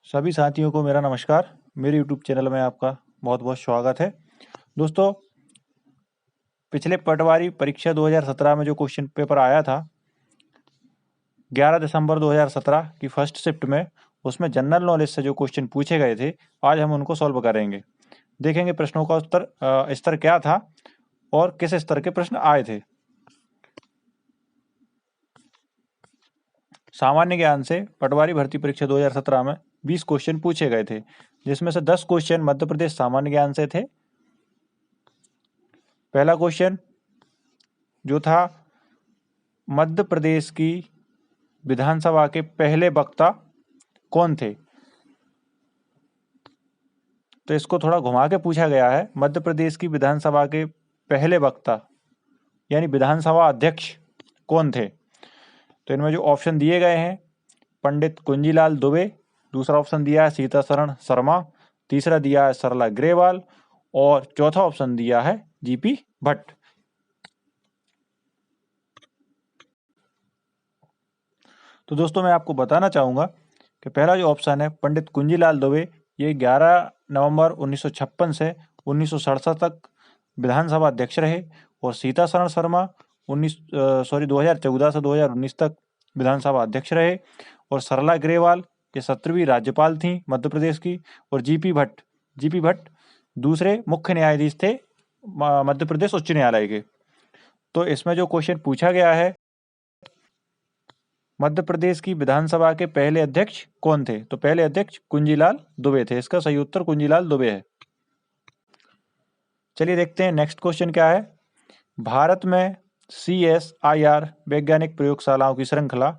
सभी साथियों को मेरा नमस्कार। मेरे YouTube चैनल में आपका बहुत बहुत स्वागत है। दोस्तों, पिछले पटवारी परीक्षा 2017 में जो क्वेश्चन पेपर आया था 11 दिसंबर 2017 की फर्स्ट शिफ्ट में, उसमें जनरल नॉलेज से जो क्वेश्चन पूछे गए थे, आज हम उनको सॉल्व करेंगे। देखेंगे प्रश्नों का स्तर क्या था और किस स्तर के प्रश्न आए थे। सामान्य ज्ञान से पटवारी भर्ती परीक्षा 2017 में 20 क्वेश्चन पूछे गए थे, जिसमें से 10 क्वेश्चन मध्य प्रदेश सामान्य ज्ञान से थे। पहला क्वेश्चन जो था, मध्य प्रदेश की विधानसभा के पहले वक्ता कौन थे? तो इसको थोड़ा घुमा के पूछा गया है। मध्य प्रदेश की विधानसभा के पहले वक्ता यानी विधानसभा अध्यक्ष कौन थे? तो इनमें जो ऑप्शन दिए गए हैं, पंडित कुंजीलाल दुबे, दूसरा ऑप्शन दिया है सीतासरण शर्मा, तीसरा दिया है सरला ग्रेवाल और चौथा ऑप्शन दिया है जीपी भट्ट। तो दोस्तों, मैं आपको बताना चाहूँगा कि पहला जो ऑप्शन है पंडित कुंजीलाल दुबे, ये 11 नवंबर 1956 से 1967 तक विधानसभा अध्यक्ष रहे। और सीतासरण शर्मा 2014 से 2019 तक विधानसभा अध्यक्ष रहे। और सरला ग्रेवाल ये 17वीं राज्यपाल थी मध्य प्रदेश की। और जीपी भट्ट दूसरे मुख्य न्यायाधीश थे मध्य प्रदेश उच्च न्यायालय के। तो इसमें जो क्वेश्चन पूछा गया है, मध्य प्रदेश की विधानसभा के पहले अध्यक्ष कौन थे? तो पहले अध्यक्ष कुंजीलाल दुबे थे। इसका सही उत्तर कुंजीलाल दुबे है। चलिए देखते हैं नेक्स्ट क्वेश्चन क्या है। भारत में CSIR वैज्ञानिक प्रयोगशालाओं की श्रृंखला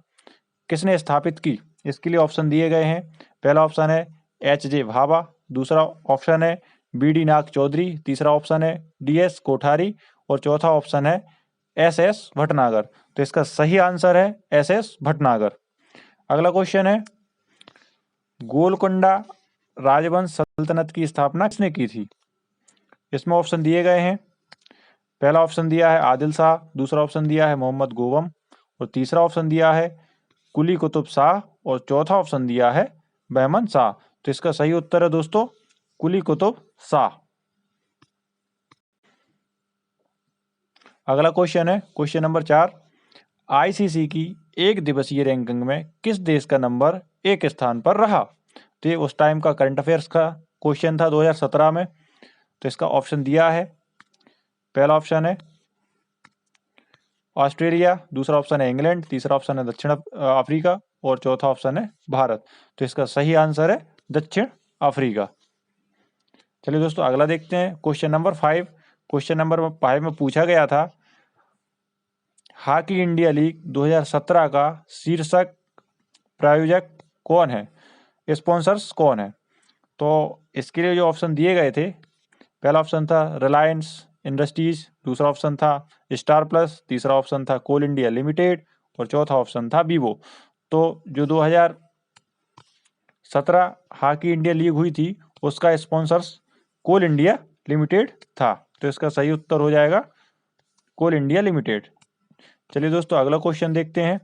किसने स्थापित की? इसके लिए ऑप्शन दिए गए हैं। पहला ऑप्शन है HJ भाभा, दूसरा ऑप्शन है BD नाग चौधरी, तीसरा ऑप्शन है DS कोठारी और चौथा ऑप्शन है SS भटनागर। तो इसका सही आंसर है SS भटनागर। अगला क्वेश्चन है, गोलकुंडा राजवंश सल्तनत की स्थापना किसने की थी? इसमें ऑप्शन दिए गए हैं। पहला ऑप्शन दिया है आदिल शाह, दूसरा ऑप्शन दिया है मोहम्मद गोवम और तीसरा ऑप्शन दिया है कुली कुतुब शाह और चौथा ऑप्शन दिया है बहमन शाह। तो इसका सही उत्तर है दोस्तों कुली कुतुब शाह। अगला क्वेश्चन है क्वेश्चन नंबर 4। ICC की एक दिवसीय रैंकिंग में किस देश का नंबर 1 स्थान पर रहा? तो ये उस टाइम का करंट अफेयर्स का क्वेश्चन था 2017 में। तो इसका ऑप्शन दिया है। पहला ऑप्शन है ऑस्ट्रेलिया, दूसरा ऑप्शन है इंग्लैंड, तीसरा ऑप्शन है दक्षिण अफ्रीका और चौथा ऑप्शन है भारत। तो इसका सही आंसर है दक्षिण अफ्रीका। चलिए दोस्तों, अगला देखते हैं क्वेश्चन नंबर 5। क्वेश्चन नंबर 5 में पूछा गया था, हॉकी इंडिया लीग 2017 का शीर्षक प्रायोजक कौन है? स्पॉन्सर्स कौन है? तो इसके लिए जो ऑप्शन दिए गए थे, पहला ऑप्शन था रिलायंस इंडस्ट्रीज, दूसरा ऑप्शन था स्टार प्लस, तीसरा ऑप्शन था कोल इंडिया लिमिटेड और चौथा ऑप्शन था वीवो। तो जो 2017 हॉकी इंडिया लीग हुई थी उसका स्पॉन्सर्स कोल इंडिया लिमिटेड था। तो इसका सही उत्तर हो जाएगा कोल इंडिया लिमिटेड। चलिए दोस्तों, अगला क्वेश्चन देखते हैं।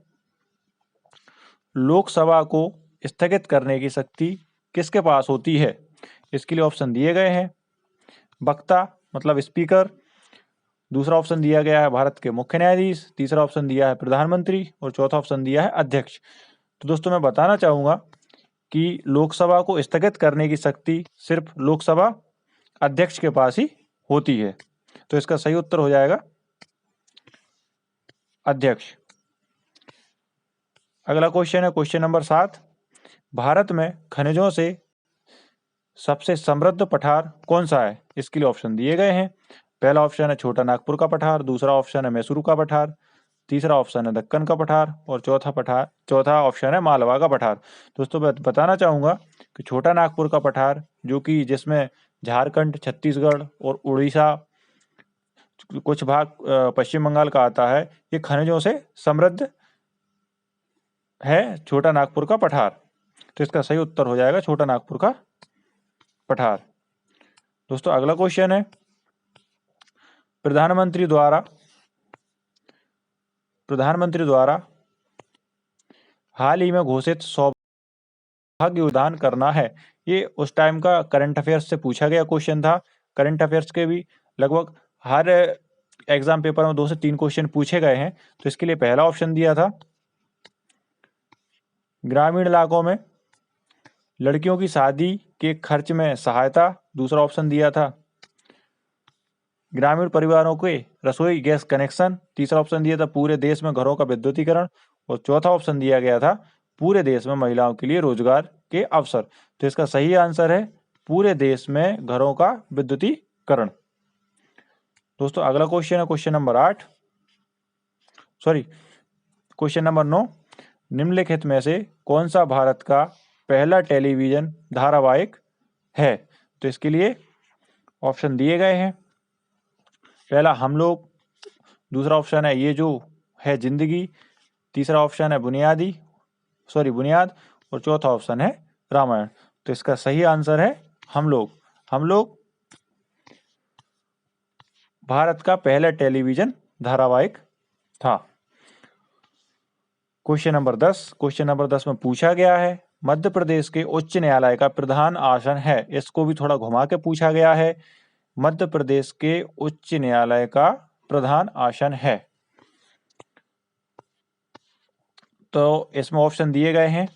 लोकसभा को स्थगित करने की शक्ति किसके पास होती है? इसके लिए ऑप्शन दिए गए हैं। वक्ता मतलब स्पीकर, दूसरा ऑप्शन दिया गया है भारत के मुख्य न्यायाधीश, तीसरा ऑप्शन दिया है प्रधानमंत्री और चौथा ऑप्शन दिया है अध्यक्ष। तो दोस्तों, मैं बताना चाहूंगा कि लोकसभा को स्थगित करने की शक्ति सिर्फ लोकसभा अध्यक्ष के पास ही होती है। तो इसका सही उत्तर हो जाएगा अध्यक्ष। अगला क्वेश्चन है क्वेश्चन नंबर 7। भारत में खनिजों से सबसे समृद्ध पठार कौन सा है? इसके लिए ऑप्शन दिए गए हैं। पहला ऑप्शन है छोटा नागपुर का पठार, दूसरा ऑप्शन है मैसूरू का पठार, तीसरा ऑप्शन है दक्कन का पठार और चौथा ऑप्शन है मालवा का पठार। दोस्तों, मैं बताना चाहूंगा कि छोटा नागपुर का पठार, जो कि जिसमें झारखंड, छत्तीसगढ़ और उड़ीसा, कुछ भाग पश्चिम बंगाल का आता है, ये खनिजों से समृद्ध है छोटा नागपुर का पठार। तो इसका सही उत्तर हो जाएगा छोटा नागपुर का पठार। दोस्तों, अगला क्वेश्चन है, प्रधानमंत्री द्वारा हाल ही में घोषित 100 योगदान करना है। ये उस टाइम का करंट अफेयर्स से पूछा गया क्वेश्चन था। करंट अफेयर्स के भी लगभग हर एग्जाम पेपर में 2 से 3 क्वेश्चन पूछे गए हैं। तो इसके लिए पहला ऑप्शन दिया था ग्रामीण इलाकों में लड़कियों की शादी के खर्च में सहायता, दूसरा ऑप्शन दिया था ग्रामीण परिवारों के रसोई गैस कनेक्शन, तीसरा ऑप्शन दिया था पूरे देश में घरों का विद्युतीकरण, और चौथा ऑप्शन दिया गया था पूरे देश में महिलाओं के लिए रोजगार के अवसर। तो इसका सही आंसर है पूरे देश में घरों का विद्युतीकरण। दोस्तों अगला क्वेश्चन है क्वेश्चन नंबर 9। निम्नलिखित में से कौन सा भारत का पहला टेलीविजन धारावाहिक है? तो इसके लिए ऑप्शन दिए गए हैं। पहला हम लोग, दूसरा ऑप्शन है ये जो है जिंदगी, तीसरा ऑप्शन है बुनियाद, और चौथा ऑप्शन है रामायण। तो इसका सही आंसर है हम लोग भारत का पहला टेलीविजन धारावाहिक था। क्वेश्चन नंबर 10 में पूछा गया है मध्य प्रदेश के उच्च न्यायालय का प्रधान आसन है। इसको भी थोड़ा घुमा के पूछा गया है। मध्य प्रदेश के उच्च न्यायालय का प्रधान आसन है। तो इसमें ऑप्शन दिए गए हैं,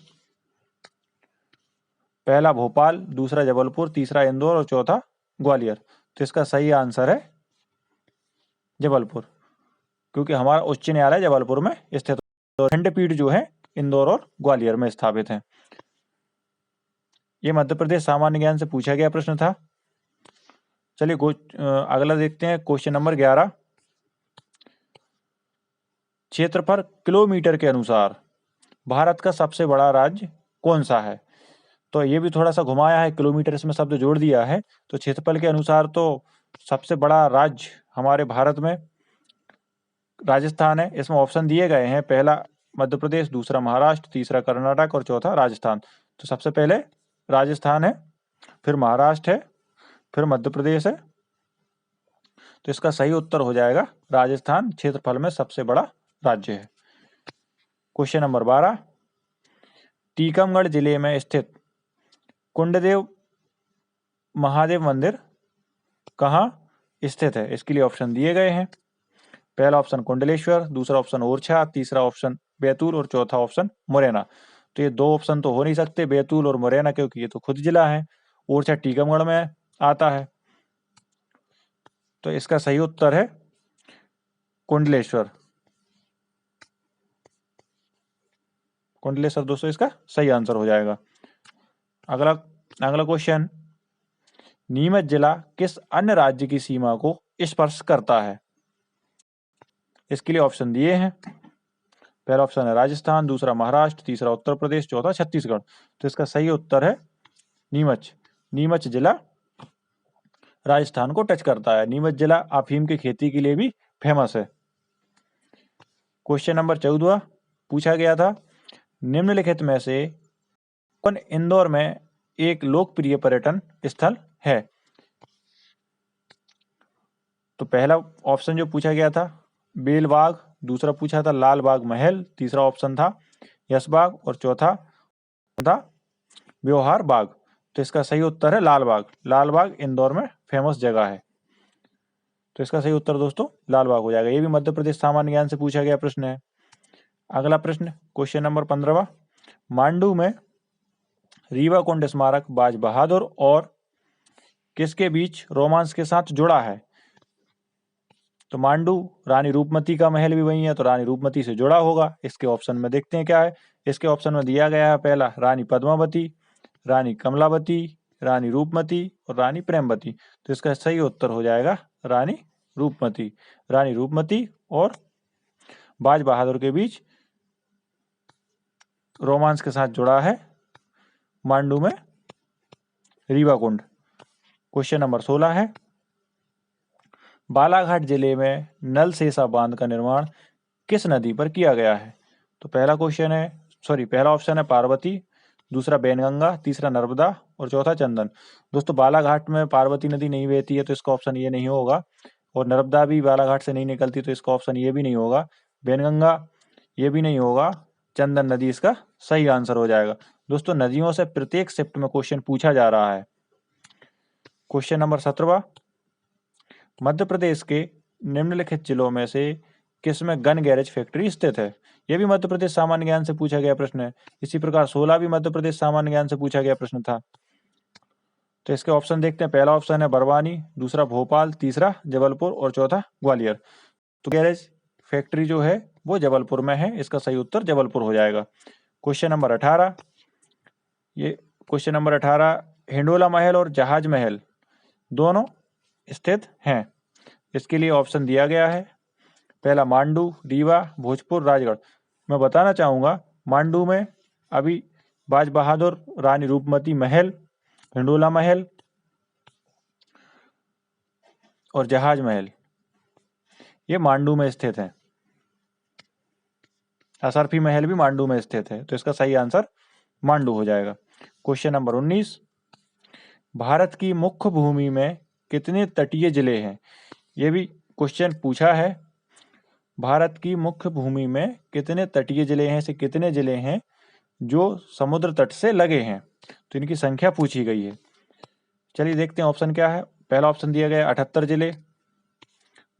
पहला भोपाल, दूसरा जबलपुर, तीसरा इंदौर और चौथा ग्वालियर। तो इसका सही आंसर है जबलपुर, क्योंकि हमारा उच्च न्यायालय जबलपुर में स्थित है। खंडपीठ जो है इंदौर और ग्वालियर में स्थापित है। ये मध्य प्रदेश सामान्य ज्ञान से पूछा गया प्रश्न था। चलिए अगला देखते हैं क्वेश्चन नंबर 11। क्षेत्रफल किलोमीटर के अनुसार भारत का सबसे बड़ा राज्य कौन सा है? तो ये भी थोड़ा सा घुमाया है, किलोमीटर इसमें शब्द जोड़ दिया है। तो क्षेत्रफल के अनुसार तो सबसे बड़ा राज्य हमारे भारत में राजस्थान है। इसमें ऑप्शन दिए गए हैं, पहला मध्य प्रदेश, दूसरा महाराष्ट्र, तीसरा कर्नाटक और चौथा राजस्थान। तो सबसे पहले राजस्थान है, फिर महाराष्ट्र है, फिर मध्य प्रदेश है। तो इसका सही उत्तर हो जाएगा राजस्थान क्षेत्रफल में सबसे बड़ा राज्य है। Question number 12। टीकमगढ़ जिले में स्थित कुंडदेव महादेव मंदिर कहाँ स्थित है? इसके लिए ऑप्शन दिए गए हैं। पहला ऑप्शन कुंडलेश्वर, दूसरा ऑप्शन ओरछा, तीसरा ऑप्शन बैतूल और चौथा ऑप्शन मुरैना। तो ये 2 ऑप्शन तो हो नहीं सकते, बैतूल और मुरैना, क्योंकि ये तो खुद जिला है। ओरछा टीकमगढ़ में आता है। तो इसका सही उत्तर है कुंडलेश्वर। दोस्तों इसका सही आंसर हो जाएगा। अगला क्वेश्चन, नीमच जिला किस अन्य राज्य की सीमा को स्पर्श करता है? इसके लिए ऑप्शन दिए हैं। पहला ऑप्शन है राजस्थान, दूसरा महाराष्ट्र, तीसरा उत्तर प्रदेश, चौथा छत्तीसगढ़। तो इसका सही उत्तर है नीमच जिला राजस्थान को टच करता है। नीमच जिला अफीम की खेती के लिए भी फेमस है। क्वेश्चन नंबर 14 पूछा गया था, निम्नलिखित में से कौन इंदौर में एक लोकप्रिय पर्यटन स्थल है? तो पहला ऑप्शन जो पूछा गया था बेलबाग, दूसरा पूछा था लाल बाग महल, तीसरा ऑप्शन था यशबाग और चौथा था व्योहार बाग। तो इसका सही उत्तर है लाल बाग इंदौर में फेमस जगह है। तो इसका सही उत्तर दोस्तों लाल बाग हो जाएगा। ये भी मध्य प्रदेश सामान्य ज्ञान से पूछा गया प्रश्न है। अगला प्रश्न क्वेश्चन नंबर 15। मांडू में रीवा कुंड स्मारक बाज बहादुर और किसके बीच रोमांस के साथ जुड़ा है? तो मांडू रानी रूपमती का महल भी वही है, तो रानी रूपमती से जुड़ा होगा। इसके ऑप्शन में देखते हैं क्या है। इसके ऑप्शन में दिया गया है, पहला रानी पद्मावती, रानी कमलावती, रानी रूपमती और रानी प्रेमवती। तो इसका सही उत्तर हो जाएगा रानी रूपमती और बाज बहादुर के बीच रोमांस के साथ जुड़ा है मांडू में रीवा कुंड। क्वेश्चन नंबर 16 है, बालाघाट जिले में नल सेसा बांध का निर्माण किस नदी पर किया गया है? तो पहला ऑप्शन है पार्वती, दूसरा बैनगंगा, तीसरा नर्मदा और चौथा चंदन। दोस्तों बालाघाट में पार्वती नदी नहीं बहती है, तो इसका ऑप्शन ये नहीं होगा। और नर्मदा भी बालाघाट से नहीं निकलती, तो इसका ऑप्शन ये भी नहीं होगा। बैनगंगा ये भी नहीं होगा। चंदन नदी इसका सही आंसर हो जाएगा। दोस्तों नदियों से प्रत्येक शिफ्ट में क्वेश्चन पूछा जा रहा है। क्वेश्चन नंबर 17, मध्य प्रदेश के निम्नलिखित जिलों में से किसमें गन गैरेज फैक्ट्री स्थित है? यह भी मध्य प्रदेश सामान्य ज्ञान से पूछा गया प्रश्न है। इसी प्रकार 16 भी मध्य प्रदेश सामान्य ज्ञान से पूछा गया प्रश्न था। तो इसके ऑप्शन देखते हैं। पहला ऑप्शन है बरवानी, दूसरा भोपाल, तीसरा जबलपुर और चौथा ग्वालियर। तो गैरेज फैक्ट्री जो है वो जबलपुर में है। इसका सही उत्तर जबलपुर हो जाएगा। क्वेश्चन नंबर 18, ये क्वेश्चन नंबर 18, हिंडोला महल और जहाज महल दोनों स्थित हैं। इसके लिए ऑप्शन दिया गया है। पहला मांडू, रीवा, भोजपुर, राजगढ़। मैं बताना चाहूंगा मांडू में अभी बाज बहादुर रानी रूपमती महल, हिंडोला महल और जहाज महल ये मांडू में स्थित है। असरफी महल भी मांडू में स्थित है। तो इसका सही आंसर मांडू हो जाएगा। क्वेश्चन नंबर 19, भारत की मुख्य भूमि में कितने तटीय जिले हैं? यह भी क्वेश्चन पूछा है। भारत की मुख्य भूमि में कितने तटीय जिले हैं, से कितने जिले हैं जो समुद्र तट से लगे हैं? तो इनकी संख्या पूछी गई है। चलिए देखते हैं ऑप्शन क्या है। पहला ऑप्शन दिया गया 78 जिले,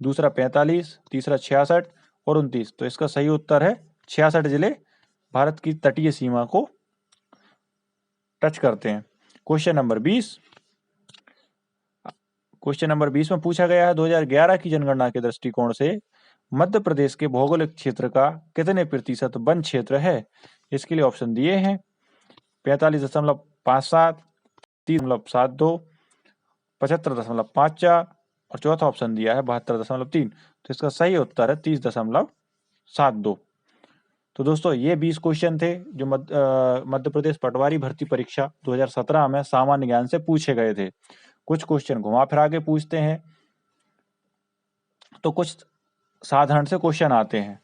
दूसरा 45, तीसरा 66 और 29। तो इसका सही उत्तर है 66 जिले भारत की तटीय सीमा को टच करते हैं। क्वेश्चन नंबर 20, क्वेश्चन नंबर 20 में पूछा गया है 2011 की जनगणना के दृष्टिकोण से मध्य प्रदेश के भौगोलिक क्षेत्र का कितने प्रतिशत वन क्षेत्र है? इसके लिए ऑप्शन दिए हैं 45.57, 30.72, 75.54 और चौथा ऑप्शन दिया है 72.3। तो इसका सही उत्तर है 30.72। तो दोस्तों ये 20 क्वेश्चन थे जो मध्य प्रदेश पटवारी भर्ती परीक्षा 2017 में सामान्य ज्ञान से पूछे गए थे। कुछ क्वेश्चन घुमा फिरा के पूछते हैं तो कुछ साधारण से क्वेश्चन आते हैं।